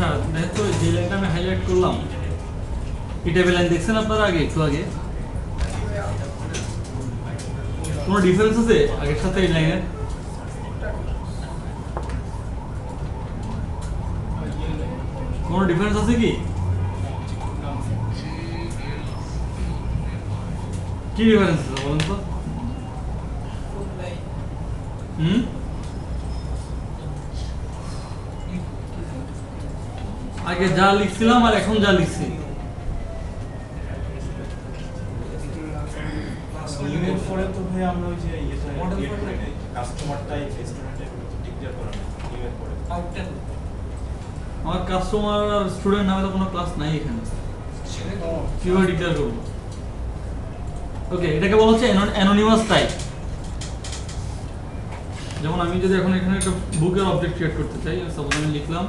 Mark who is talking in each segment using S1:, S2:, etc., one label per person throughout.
S1: আচ্ছা দেখেন তো যে লাইনটা আমি হাইলাইট করলাম এই টাইপের লাইন দেখছেন আপনারা আগে একটু আগে কোনো ডিফারেন্স আছে আগের সাথে এই লাইনের? কোনো ডিফারেন্স আছে কি? কি ডিফারেন্স আছে বলুন তো? আগে যা লিখছিলাম আর এখন যা লিখছি
S2: পরে তো ভাই আমরা ওই যে কাস্টমারটাই স্টুডেন্টের ডিক্লেয়ার করা নিউ পরে
S1: আমার কাস্টমার আর স্টুডেন্ট নামে তো কোনো ক্লাস নাই এখানে, কিভাবে ডিক্লেয়ার করবো? ওকে, এটাকে বলা হচ্ছে অ্যানোনিমাস টাইপ। যেমন আমি যদি এখন এখানে একটা বুকের অবজেক্ট ক্রিয়েট করতে চাই, সাপোজ আমি লিখলাম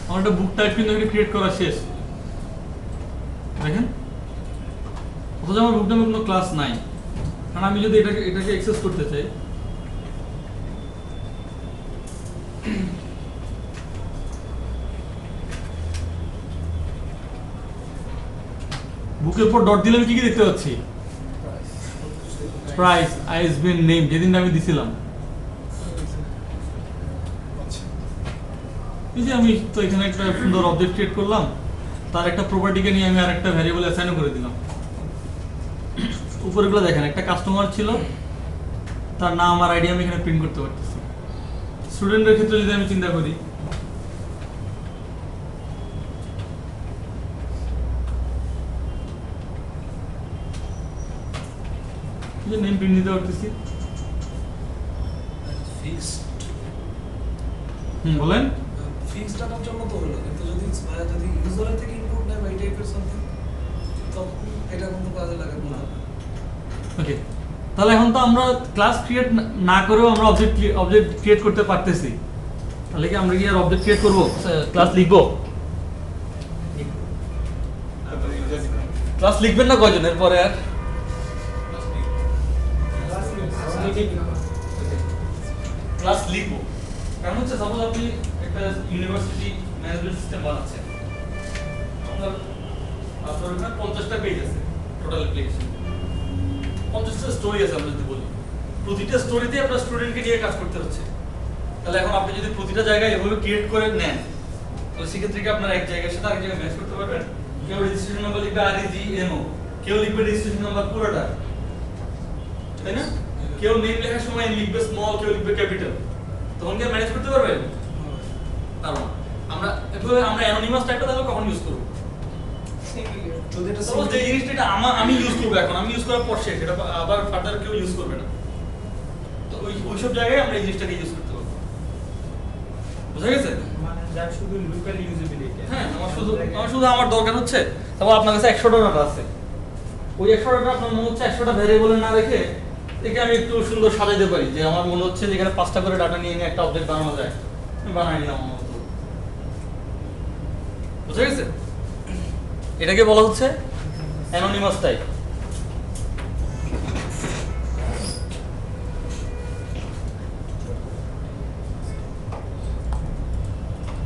S1: আমার একটা বুক টাইপ কিন্তু এখানে ক্রিয়েট করা শেষ, দেখেন। অথচ আমার বুক নামে কোনো ক্লাস নাই, কারণ আমি যদি এটাকে অ্যাক্সেস করতে চাই বুকের পর ডট দিলে আমি কি কি দেখতে পাচ্ছি? প্রাইস, আইএসবিএন, নেম, যেদিনটা আমি দিছিলাম। এই যে আমি তো এখানে একটা সুন্দর অবজেক্ট ক্রিয়েট করলাম, তার একটা প্রপার্টিকে নিয়ে আমি আরেকটা ভ্যারিয়েবল অ্যাসাইন করে দিলাম। উপরেগুলো দেখেন, একটা কাস্টমার ছিল, তার নাম আর আইডি আমি এখানে প্রিন্ট করতে পারতেছি। স্টুডেন্টের ক্ষেত্রে যদি আমি চিন্তা করি, যে নেম প্রিন্ট দিতে পারতেছি। বলেন।
S3: ফিক্সডটার জন্য তো হলো, কিন্তু যদি ইউজারের থেকে ইনপুট নেয় বা এই টাইপের সামথিং, তখন এটা কিন্তু কাজে লাগে না।
S1: ওকে, তাহলে এখন তো আমরা ক্লাস ক্রিয়েট না করেও আমরা অবজেক্ট ক্রিয়েট করতে পারতেছি। তাহলে কি আমরা কি আর অবজেক্ট ক্রিয়েট করব, ক্লাস লিখবো? ক্লাস লিখবেন না কয়জন এরপরে? আর ক্লাস লিখবো, কারণ হচ্ছে সাপোজ আপনি একটা ইউনিভার্সিটি ম্যানেজমেন্ট সিস্টেম বানাচ্ছেন, আপনার ওখানে 50টা পেজ আছে টোটাল অ্যাপ্লিকেশন, 50টা স্টোরি আছে। আমরা যদি বলি প্রতিটা স্টোরিতে আপনার স্টুডেন্টকে নিয়ে কাজ করতে হচ্ছে, তাহলে এখন আপনি যদি প্রতিটা জায়গায় এভাবে ক্রিয়েট করে নেন, তাহলে সেক্ষেত্রে কি আপনার এক জায়গার সাথে আরেক জায়গায় ম্যাচ করতে পারবেন? কেউ রেজিস্ট্রেশন নাম্বার লিখবে REGMO, কেউ লিখবে রেজিস্ট্রেশন নাম্বার পুরোটা, তাই না? কেউ নেম লেখার সময় লিখবে স্মল, কেউ লিখবে ক্যাপিটাল, তখন কি ম্যানেজ করতে পারবেন? পারবো না। আমরা অ্যানোনিমাস টাইপটা তাহলে কখন ইউজ করব?
S3: যদি এটা
S1: সাপোজ যে জিনিসটা আমি ইউজ করব, এখন আমি ইউজ করার পর সেটা আবার ফার্দার কেউ ইউজ করবে না, তো ওই সব জায়গায় আমরা এই জিনিসটাকে ইউজ করতে পারবো। বুঝা গেছে?
S2: মানে যার শুধু লোকাল ইউজেবিলিটি।
S1: হ্যাঁ, আমার শুধু আমার দরকার হচ্ছে, তারপর আপনার কাছে 100টা ডাটা আছে, ওই 100টা ডাটা আপনার মনে হচ্ছে 100টা ভ্যারিয়েবলে না রেখে একে আমি একটু সুন্দর সাজাইতে পারি, যে আমার মনে হচ্ছে যে এখানে 5টা করে ডাটা নিয়ে একটা অবজেক্ট বানানো যায়, আমি বানাই নিলাম আমার মতো। বুঝা গেছে? এটাকে বলা হচ্ছে অ্যানোনিমাস টাইপ।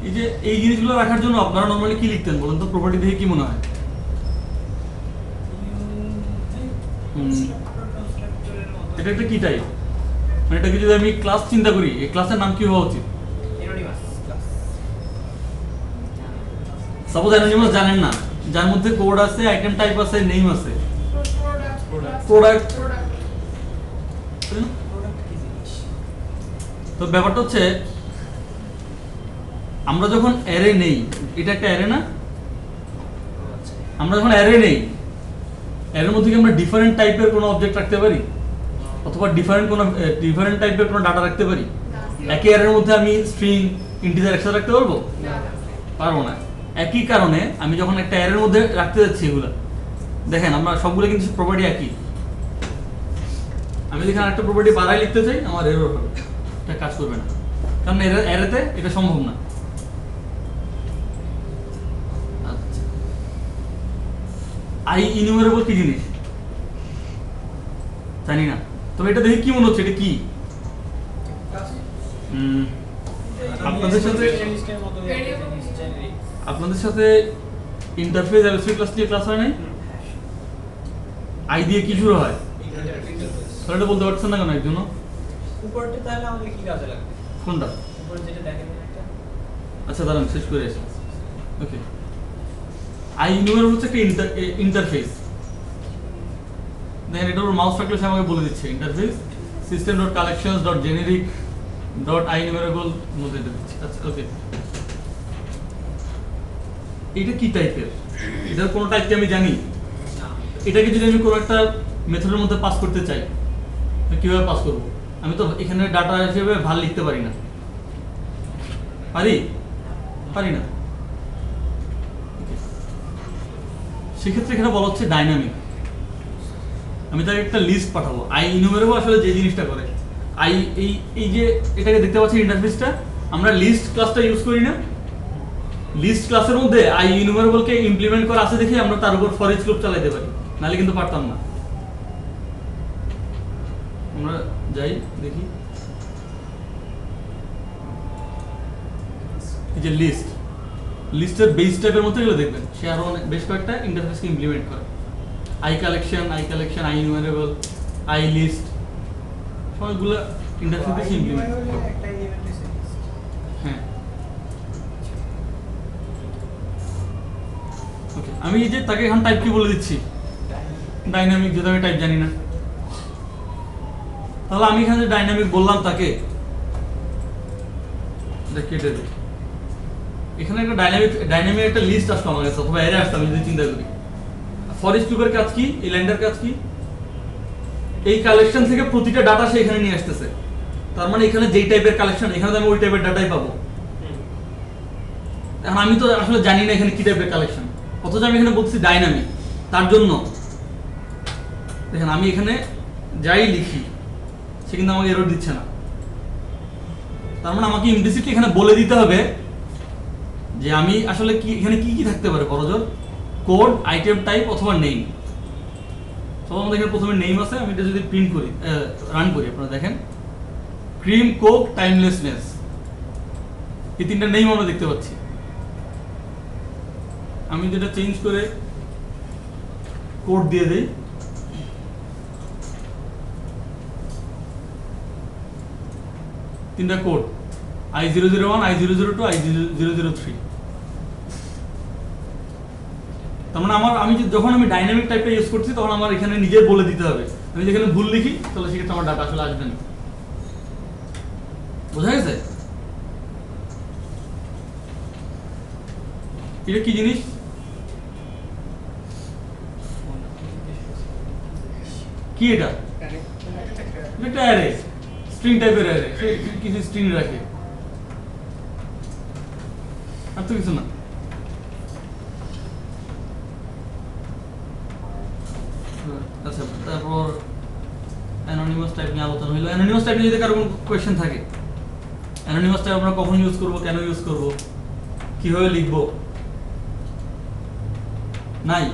S1: এই যে এই জিনিসগুলো রাখার জন্য আপনারা নরমালি কি লিখতেন বলেন তো? প্রপার্টি দেখে কি মনে হয়? এটা একটা কি টাইপ? মানে এটাকে যদি আমি ক্লাস চিন্তা করি, এই ক্লাসের নাম কি হওয়া উচিত? সাপোজ অ্যানোনিমাস জানেন না, যার মধ্যে কোড আছে, আইটেম টাইপ আছে, নেম আছে, প্রোডাক্ট। তো ব্যাপারটা হচ্ছে আমরা যখন অ্যারে নেই, এটা একটা অ্যারে না? আমরা যখন অ্যারে নেই, অ্যারের মধ্যে কি আমরা ডিফারেন্ট টাইপের কোনো অবজেক্ট রাখতে পারি? অথবা ডিফারেন্ট টাইপের কোনো ডাটা রাখতে পারি? একই অ্যারের মধ্যে আমি স্ট্রিং ইন্টিজার একসাথে রাখতে পারবো? পারবো না। একই কারণে আমি যখন একটা অ্যারের মধ্যে রাখতে যাচ্ছি এগুলো, দেখেন আমরা সবগুলো কিন্তু প্রপার্টি একই। আমি যেখানে একটা প্রপার্টি বাড়াই লিখতে চাই, আমার এরর হবে, এটা কাজ করবে না, কারণ অ্যারেতে এটা সম্ভব না। আচ্ছা, আই ইনিউমারেবল কি জিনিস জানি না, তবে এটা দেখে কি মনে হচ্ছে এটা কি? আপনাদের সাথে ইন্টারফেস এলএসপি ক্লাস দিয়ে ক্লাস হয় নাই? আই দিয়ে কি শুরু হয়? তাহলে এটা বলতে পারছেন না কেন একজন?
S4: উপরটা তাহলে আমাদের কি কাজে লাগবে?
S1: কোনটা?
S4: উপরে যেটা দেখেন একটা।
S1: আচ্ছা দাঁড়ান শেষ করে আসি। ওকে, আই ইনিউমারেবল হচ্ছে একটা ইন্টারফেস। দেখেন এটার উপর মাউস রাখলে সে আমাকে বলে দিচ্ছে interface system dot collections dot generic dot I innumerable মধ্যে দিচ্ছে। আচ্ছা ওকে, এটা কি টাইপের? এটার কোনো টাইপ কি আমি জানি? এটাকে যদি আমি কোনো একটা মেথডের মধ্যে পাস করতে চাই, কিভাবে পাস করব? আমি তো এখানে ডাটা হিসেবে ভাল লিখতে পারি না, পারি না। সেক্ষেত্রে এখানে বলা হচ্ছে ডাইনামিক। আমি তাকে একটা লিস্ট পাঠাবো। আই ইনিউমারেবল আসলে যে জিনিসটা করে, আই এই যে এটাকে দেখতে পাচ্ছি ইন্টারফেসটা, আমরা লিস্ট ক্লাসটা ইউজ করি না? লিস্ট ক্লাসের মধ্যে আই ইনিউমারেবলকে ইমপ্লিমেন্ট করা আছে দেখে আমরা তার উপর ফর ইচ লুপ চালাতে পারি, নাহলে কিন্তু পারতাম না। আমরা যাই দেখি, এই যে লিস্টের বেস টাইপের মধ্যে এগুলো দেখবেন, সে আরো বেশ কয়েকটা ইন্টারফেসকে ইমপ্লিমেন্ট করে। I collection, I enumerable, I list, সবগুলো ইন্টারফেসে ইমপ্লিমেন্ট। হ্যাঁ, ওকে, আমি এই যে তাকে এখন টাইপ কি বলে দিচ্ছি? ডাইনামিক, যেটা আমি টাইপ জানি না। তাহলে আমি এখানে ডাইনামিক বললাম তাকে, এটা কেটে দিই। এখানে একটা ডাইনামিক একটা লিস্ট আসতো আমার কাছে, অথবা অ্যারে আসতো, আমি যদি চিন্তা করি। ফর ইচ লুপের কাজ কি? এই লাইনটার কাজ কি? এই কালেকশন থেকে প্রতিটা ডাটা সে এখানে নিয়ে আসতেছে। তার মানে এখানে যেই টাইপের কালেকশন, এখানে আমি ওই টাইপের ডাটাই পাবো। এখন আমি তো আসলে জানি না এখানে কি টাইপের কালেকশন, অথচ আমি এখানে বলছি ডাইনামিক। তার জন্য দেখেন আমি এখানে যাই লিখি সে কিন্তু আমাকে এরর দিচ্ছে না। তার মানে আমাকে ইমপ্লিসিটলি এখানে বলে দিতে হবে যে আমি আসলে কি এখানে কি কি থাকতে পারে, বড়জোর কোড, আইটেম টাইপ অথবা নেম। তো আমাদের এখানে প্রথমে নেম আছে, আমি এটা যদি প্রিন্ট করি, রান করি, আপনারা দেখেন ক্রিম, কোক, টাইমলেসনেস, এই তিনটা নেম আমরা দেখতে পাচ্ছি। আমি যেটা চেঞ্জ করে কোড দিয়ে দেই, তিনটা কোড I001, I002, I003। তার মানে আমি যখন আমি ডাইনামিক টাইপটা ইউজ করছি তখন আমার এখানে নিজে বলে দিতে হবে। আমি যেখানে ভুল লিখি তাহলে সেক্ষেত্রে আমার ডাটা আসলে আসবে না। বোঝা গেছে? এটা কি জিনিস? কি এটা? একটা অ্যারে, স্ট্রিং টাইপের অ্যারে, কিছু স্ট্রিং রাখে, আর তো কিছু না। আচ্ছা, তারপর অ্যানোনিমাস টাইপ নিয়ে আলোচনা হলো। অ্যানোনিমাস টাইপ নিয়ে যদি কারো কোনো কোয়েশ্চেন থাকে, অ্যানোনিমাস টাইপ আমরা কখন ইউজ করব, কেন ইউজ করব, কিভাবে লিখব? নাই?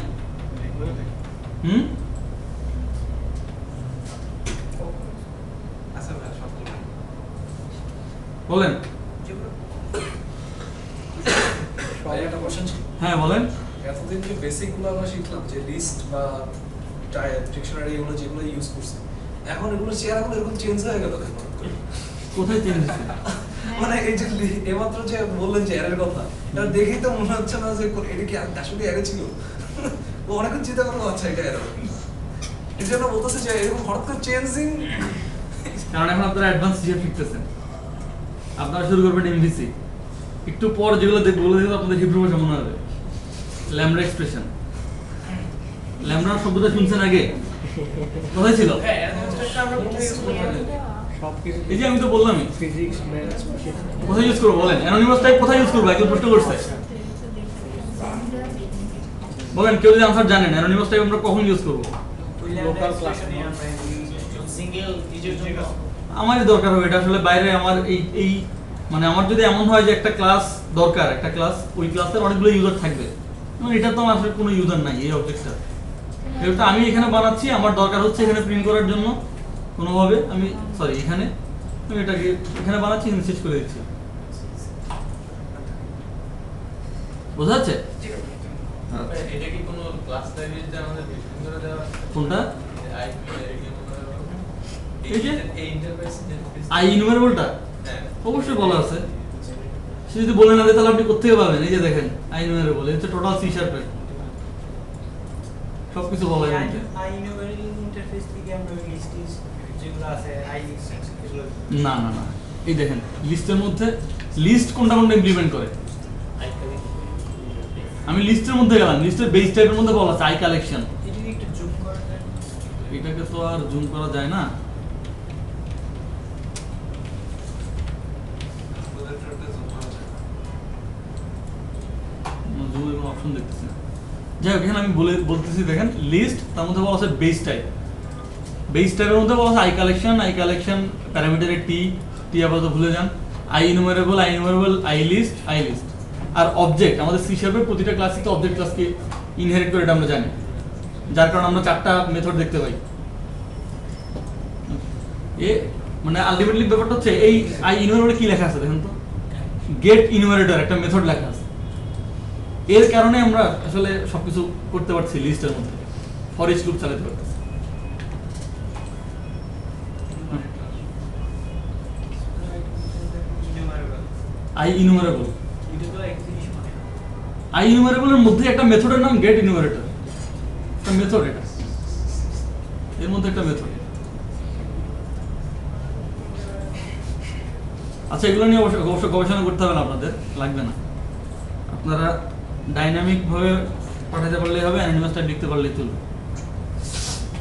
S1: বলেন।
S3: একটা কোশ্চেন ছিল।
S1: হ্যাঁ বলেন।
S3: এতদিন যে বেসিক গুলো আমরা শিখলাম, যে লিস্ট বা ডিকশনারি এগুলো যেগুলো ইউজ করছি, এখন এগুলো চেহারাগুলো এরকম চেঞ্জ হয়ে গেল কেন?
S1: কোথায় চেঞ্জ হচ্ছে?
S3: মানে এই যে এইমাত্র যে বললেন যে এর কথা, এটা দেখেই তো মনে হচ্ছে না যে এটা কি আসলে এর ছিল। ও অনেকক্ষণ চিন্তা করলো, আচ্ছা এটা এর। এর জন্য বলতেছে যে এরকম হঠাৎ করে চেঞ্জিং,
S1: কারণ এখন আপনারা অ্যাডভান্স জিএফ শিখতেছেন, আপনারা শুরু করবেন এমভিসি, একটু পর যেগুলো বলে দেবো আপনাদের হিব্রু ভাষা মনে হবে, ল্যামডা এক্সপ্রেশন। ল্যামডা শব্দটা শুনছেন আগে? কোথায় ছিল?
S4: হ্যাঁ অ্যানালিস্টটা আমরা কোথায় ইউজ করতে পারি?
S1: এই যে আমি তো বললামই,
S5: ফিজিক্স ম্যাথস
S1: কোথায় ইউজ করবো বলেন? অ্যানোনিমাস টাইপ কোথায় ইউজ করবো? একজন প্রশ্ন করছে, বলেন কেউ যদি আনসার জানেন অ্যানোনিমাস টাইপ আমরা কখন ইউজ করবো?
S4: লোকাল ক্লাসে আমরা সিঙ্গেল নিজের জন্য
S1: আমারই দরকার হবে এটা আসলে। বাইরে আমার এই মানে আমার যদি এমন হয় যে একটা ক্লাস দরকার, একটা ক্লাস, ওই ক্লাসের অনেকগুলো ইউজার থাকবে, এবং এটা তো আমার আসলে কোনো ইউজার নাই এই অবজেক্টটা। এটা আমি এখানে বানাচ্ছি, আমার দরকার হচ্ছে এখানে প্রিন্ট করার জন্য কোনোভাবে আমি সরি এখানে আমি এটাকে এখানে বানাচ্ছি, এখানে শেষ করে দিচ্ছি। বোঝা যাচ্ছে?
S6: এটা কি কোনো ক্লাস লাইব্রেরিতে আমাদের ডিফাইন করে দেওয়া আছে?
S1: কোনটা? এই যে
S6: এই ইন্টারফেস ইন্টারফেস
S1: আই ইনুমারেবলটা
S6: হ্যাঁ
S1: অবশ্যই বলা আছে। সে যদি বলে না দেয় তাহলে আপনি কোথেকে পাবেন? এই যে দেখেন আই ইনুমারেবল, এটা হচ্ছে টোটাল সি শার্পের সবকিছু বলা যায়।
S4: আই ইউনিভার্সাল ইন্টারফেস থেকে আমরা লিস্ট যেগুলো আছে আই লিস্ট এগুলো
S1: না না না, এই দেখেন লিস্টের মধ্যে লিস্ট কোনটা কোনটা ইমপ্লিমেন্ট করে। আমি লিস্টের মধ্যে গেলাম, লিস্টের বেস টাইপের মধ্যে বলা আছে আই কালেকশন।
S4: এটা কি একটু জুম করা যায়?
S1: এটাকে তো আর জুম করা যায় না। জুমের কোনো অপশন দেখতেছি না। যাই হোক, এখানে আমি বলতেছি দেখেন লিস্ট, তার মধ্যে বলা আছে বেস টাইপ। বেস টাইপের মধ্যে বলা আছে আই কালেকশন প্যারামিটারে টি আপাতত ভুলে যান। আই ইনুমারেবল আই লিস্ট আর অবজেক্ট। আমাদের সি শার্পের প্রতিটা ক্লাসে তো অবজেক্ট ক্লাসকে ইনহেরিট করে, এটা আমরা জানি, যার কারণে আমরা 4টা মেথড দেখতে পাই। এ মানে আলটিমেটলি ব্যাপারটা হচ্ছে এই আই ইনুমারেবলে কি লেখা আছে দেখেন তো, গেট ইনুমারেটর একটা মেথড লেখা আছে। এর কারণে আমরা আসলে সবকিছু করতে পারছি লিস্টের মধ্যে, ফর ইচ লুপ চালাতে পারতেছি। আই ইনুমারেবল,
S4: এটা তো এক জিনিস মানে
S1: আই ইনুমারেবলের মধ্যে একটা মেথডের নাম গেট ইনুমারেটর, একটা মেথড, এটা এর মধ্যে একটা মেথড। আচ্ছা, এগুলো নিয়ে অবশ্য গবেষণা করতে হবে না, আপনাদের লাগবে না। আপনারা ডাইনামিক ভাবে পাঠাতে পারলেই হবে, অ্যানিমাস টাইপ লিখতে পারলেই চলবে।